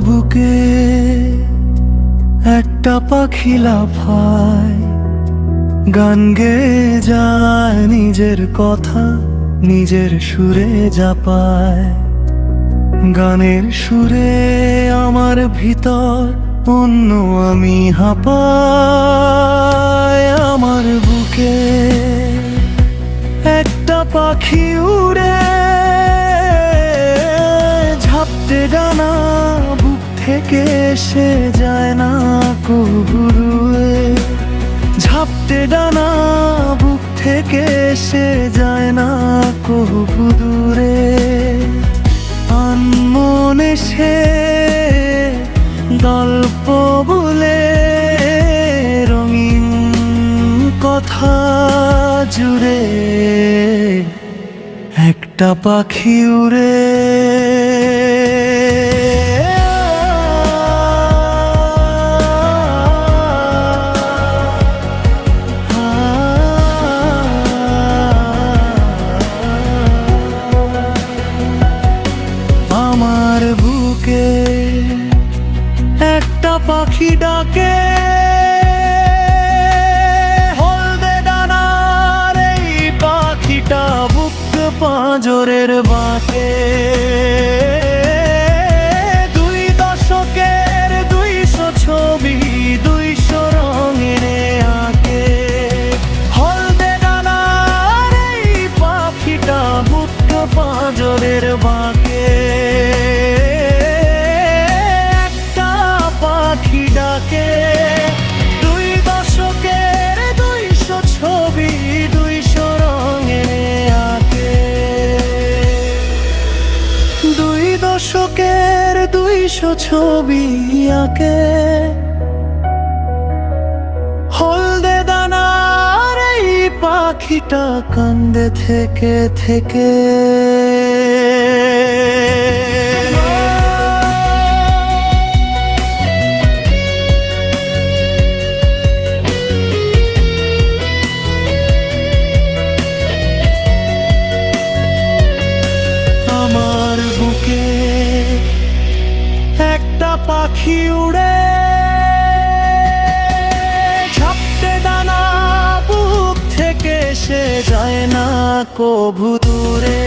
বুকে একটা পাখি লাফায়, গান গেয়ে যায় নিজের কথা, নিজের সুরে জাপায়। গানের সুরে আমার ভিতর অন্য আমি হাঁপায়। আমার বুকে একটা পাখি উড়ে, ঝাপটে ডানা বুক থেকে এসে যায় না কবু দূরে। ঝাপটে ডানা বুক থেকে এসে যায় না কবু দূরে। আনমনে সে গল্প বলে, রঙিন কথা জুড়ে একটা পাখি উড়ে। আমার বুকে একটা পাখি ডাকে, হলদে ডানার এই পাখিটা বুক পাঁজরের বাঁকে। দুই দশকের 200 ছবি 200 রঙে আঁকে। হলদে ডানার এই পাখিটা বুক পাঁজরের বাঁকে। একটা পাখি ডাকে, 2 দশকের 200 ছবি 200 রঙে আঁকে। 2 দশকের 200 ছবি আঁকে। হলদে দানার এই পাখিটা কান্দে থেকে থেকে। আমার বুকে একটা পাখি উড়ে, ঝাপটে ডানা বুক থেকে সে যায় না কভু দূরে।